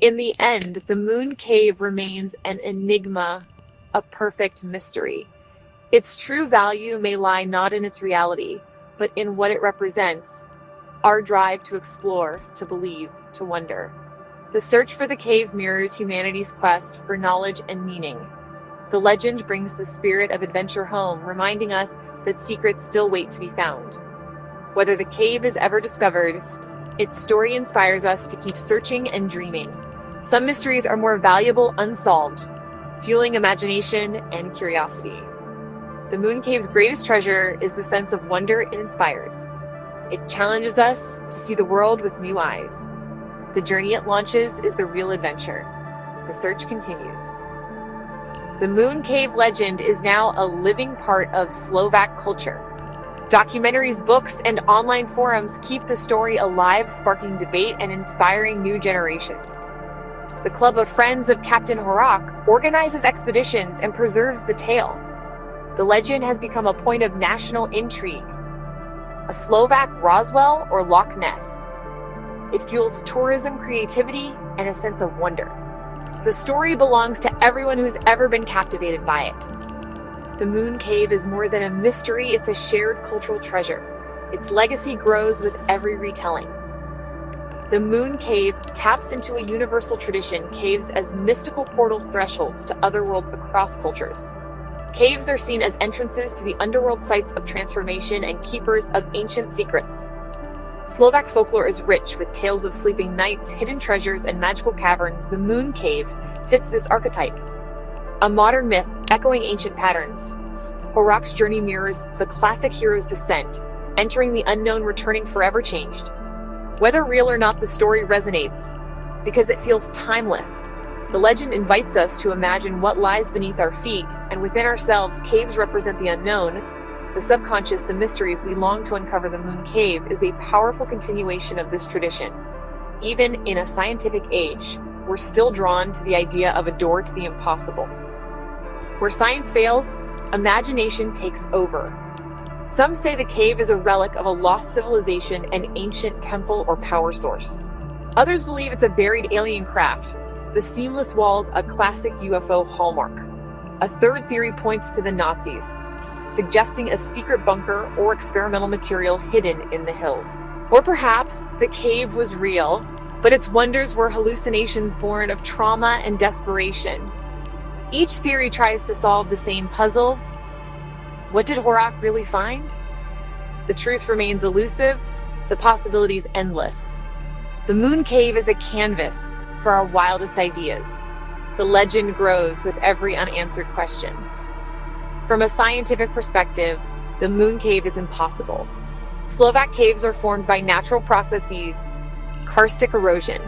In the end, the Moon Cave remains an enigma, a perfect mystery. Its true value may lie not in its reality, but in what it represents, our drive to explore, to believe, to wonder. The search for the cave mirrors humanity's quest for knowledge and meaning. The legend brings the spirit of adventure home, reminding us that secrets still wait to be found. Whether the cave is ever discovered, its story inspires us to keep searching and dreaming. Some mysteries are more valuable unsolved, fueling imagination and curiosity. The Moon Cave's greatest treasure is the sense of wonder it inspires. It challenges us to see the world with new eyes. The journey it launches is the real adventure. The search continues. The Moon Cave legend is now a living part of Slovak culture. Documentaries, books, and online forums keep the story alive, sparking debate and inspiring new generations. The Club of Friends of Captain Horák organizes expeditions and preserves the tale. The legend has become a point of national intrigue. A Slovak Roswell or Loch Ness. It fuels tourism, creativity, and a sense of wonder. The story belongs to everyone who's ever been captivated by it. The Moon Cave is more than a mystery, it's a shared cultural treasure. Its legacy grows with every retelling. The Moon Cave taps into a universal tradition, caves as mystical portals, thresholds to other worlds across cultures. Caves are seen as entrances to the underworld, sites of transformation, and keepers of ancient secrets. Slovak folklore is rich with tales of sleeping knights, hidden treasures, and magical caverns. The Moon Cave fits this archetype. A modern myth echoing ancient patterns. Horák's journey mirrors the classic hero's descent, entering the unknown, returning forever changed. Whether real or not, the story resonates because it feels timeless. The legend invites us to imagine what lies beneath our feet, and within ourselves, caves represent the unknown, the subconscious, the mysteries we long to uncover. The Moon Cave is a powerful continuation of this tradition. Even in a scientific age, we're still drawn to the idea of a door to the impossible. Where science fails, imagination takes over. Some say the cave is a relic of a lost civilization, an ancient temple or power source. Others believe it's a buried alien craft, the seamless walls a classic UFO hallmark. A third theory points to the Nazis, suggesting a secret bunker or experimental material hidden in the hills. Or perhaps the cave was real, but its wonders were hallucinations born of trauma and desperation. Each theory tries to solve the same puzzle. What did Horák really find? The truth remains elusive, the possibilities endless. The Moon Cave is a canvas for our wildest ideas. The legend grows with every unanswered question. From a scientific perspective, the Moon Cave is impossible. Slovak caves are formed by natural processes, karstic erosion,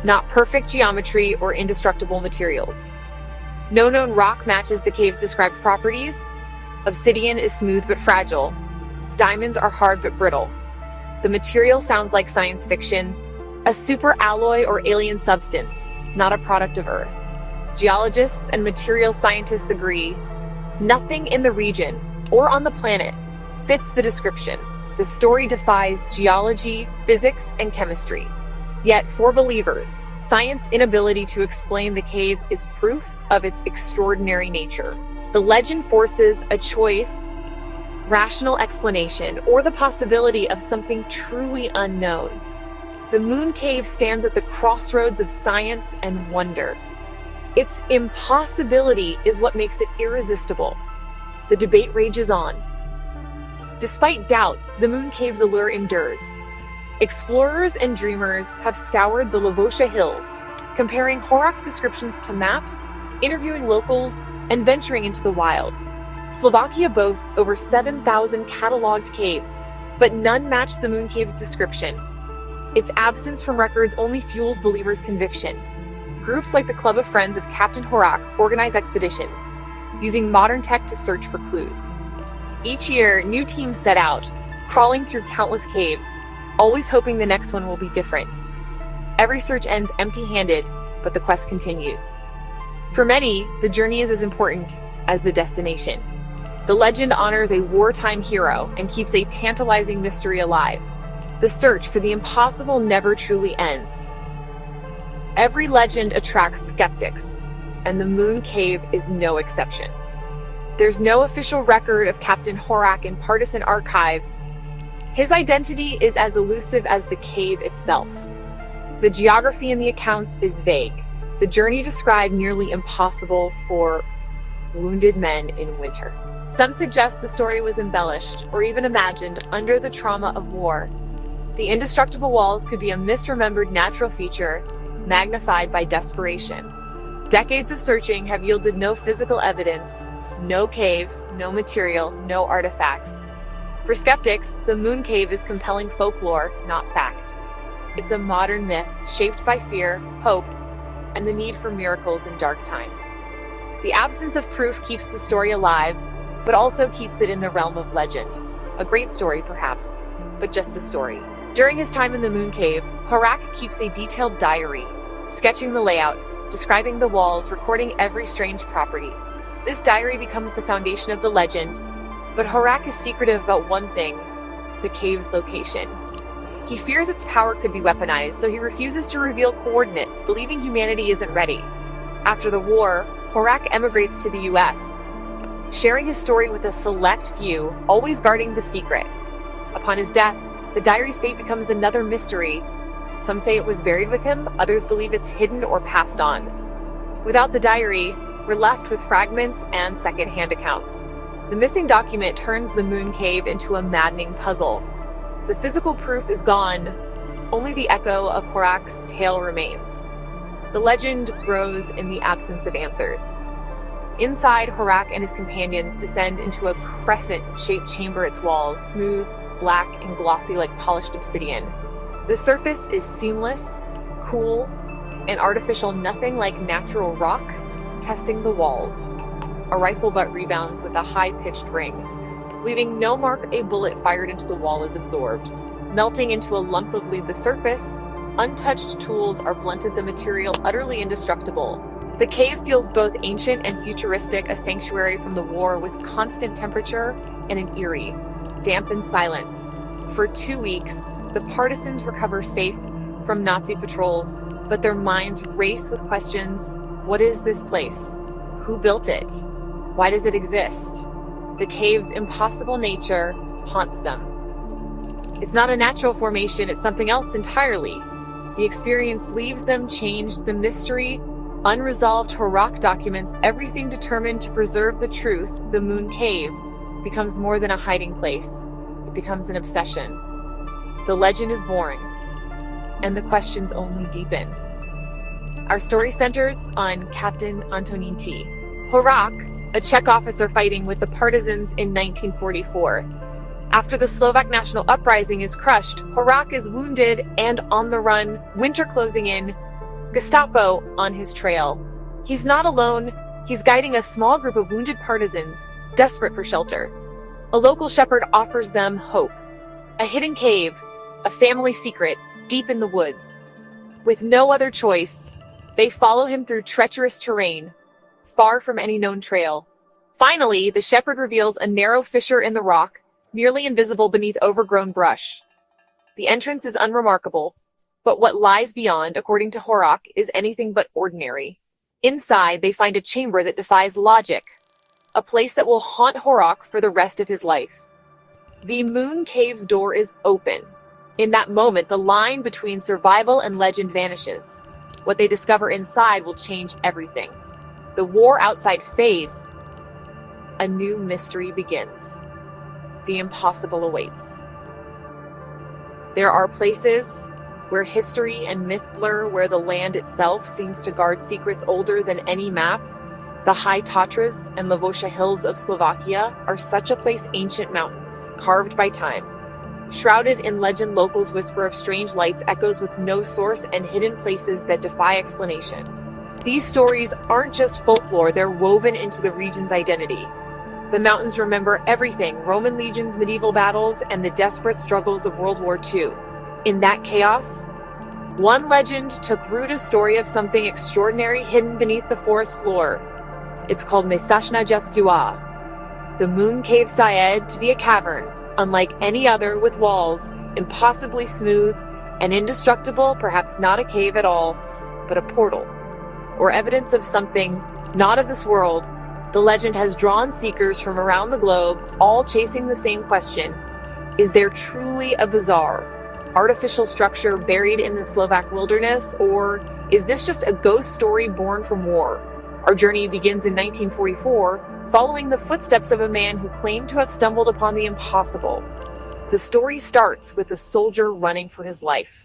not perfect geometry or indestructible materials. No known rock matches the cave's described properties. Obsidian is smooth but fragile. Diamonds are hard but brittle. The material sounds like science fiction, a super alloy or alien substance, not a product of Earth. Geologists and material scientists agree, nothing in the region or on the planet fits the description. The story defies geology, physics, and chemistry. Yet, for believers, science's inability to explain the cave is proof of its extraordinary nature. The legend forces a choice, rational explanation, or the possibility of something truly unknown. The Moon Cave stands at the crossroads of science and wonder. Its impossibility is what makes it irresistible. The debate rages on. Despite doubts, the Moon Cave's allure endures. Explorers and dreamers have scoured the Levočské hills, comparing Horák's descriptions to maps, interviewing locals, and venturing into the wild. Slovakia boasts over 7,000 catalogued caves, but none match the Moon Cave's description. Its absence from records only fuels believers' conviction. Groups like the Club of Friends of Captain Horák organize expeditions, using modern tech to search for clues. Each year, new teams set out, crawling through countless caves, always hoping the next one will be different. Every search ends empty-handed, but the quest continues. For many, the journey is as important as the destination. The legend honors a wartime hero and keeps a tantalizing mystery alive. The search for the impossible never truly ends. Every legend attracts skeptics, and the Moon Cave is no exception. There's no official record of Captain Horák in partisan archives. His identity is as elusive as the cave itself. The geography in the accounts is vague, the journey described nearly impossible for wounded men in winter. Some suggest the story was embellished or even imagined under the trauma of war. The indestructible walls could be a misremembered natural feature, magnified by desperation. Decades of searching have yielded no physical evidence, no cave, no material, no artifacts. For skeptics, the Moon Cave is compelling folklore, not fact. It's a modern myth shaped by fear, hope, and the need for miracles in dark times. The absence of proof keeps the story alive, but also keeps it in the realm of legend. A great story, perhaps, but just a story. During his time in the Moon Cave, Horák keeps a detailed diary, sketching the layout, describing the walls, recording every strange property. This diary becomes the foundation of the legend, but Horák is secretive about one thing: the cave's location. He fears its power could be weaponized, so he refuses to reveal coordinates, believing humanity isn't ready. After the war, Horák emigrates to the US, sharing his story with a select few, always guarding the secret. Upon his death, the diary's fate becomes another mystery. Some say it was buried with him, others believe it's hidden or passed on. Without the diary, we're left with fragments and second-hand accounts. The missing document turns the Moon Cave into a maddening puzzle. The physical proof is gone, only the echo of Horák's tale remains. The legend grows in the absence of answers. Inside, Horák and his companions descend into a crescent-shaped chamber, its walls smooth, black, and glossy like polished obsidian. The surface is seamless, cool, and artificial, nothing like natural rock testing the walls. A rifle butt rebounds with a high-pitched ring, leaving no mark a bullet fired into the wall is absorbed. Melting into a lump of the surface, untouched tools are blunted, the material utterly indestructible. The cave feels both ancient and futuristic, a sanctuary from the war with constant temperature and an eerie, dampened silence. For 2 weeks, the partisans recover safe from Nazi patrols, but their minds race with questions. What is this place? Who built it? Why does it exist? The cave's impossible nature haunts them. It's not a natural formation, it's something else entirely. The experience leaves them changed, the mystery, unresolved Horák documents, everything determined to preserve the truth. The Moon Cave becomes more than a hiding place. It becomes an obsession. The legend is born, and the questions only deepen. Our story centers on Captain Antonín T. Horák, a Czech officer fighting with the partisans in 1944. After the Slovak National Uprising is crushed, Horák is wounded and on the run, winter closing in, Gestapo on his trail. He's not alone, he's guiding a small group of wounded partisans, desperate for shelter. A local shepherd offers them hope. A hidden cave, a family secret, deep in the woods. With no other choice, they follow him through treacherous terrain, far from any known trail. Finally, the shepherd reveals a narrow fissure in the rock, nearly invisible beneath overgrown brush. The entrance is unremarkable, but what lies beyond, according to Horák, is anything but ordinary. Inside, they find a chamber that defies logic, a place that will haunt Horák for the rest of his life. The Moon Cave's door is open. In that moment, the line between survival and legend vanishes. What they discover inside will change everything. The war outside fades. A new mystery begins. The impossible awaits. There are places where history and myth blur, where the land itself seems to guard secrets older than any map. The high Tatras and Levočské hills of Slovakia are such a place, ancient mountains, carved by time. Shrouded in legend, locals whisper of strange lights, echoes with no source, and hidden places that defy explanation. These stories aren't just folklore, they're woven into the region's identity. The mountains remember everything: Roman legions, medieval battles, and the desperate struggles of World War II. In that chaos, one legend took root, a story of something extraordinary hidden beneath the forest floor. It's called Mesačná Jaskyňa, the Moon Cave, said to be a cavern, unlike any other, with walls impossibly smooth and indestructible, perhaps not a cave at all. but a portal, or evidence of something not of this world, the legend has drawn seekers from around the globe, all chasing the same question: is there truly a bizarre, artificial structure buried in the Slovak wilderness, or is this just a ghost story born from war? Our journey begins in 1944, following the footsteps of a man who claimed to have stumbled upon the impossible. The story starts with a soldier running for his life.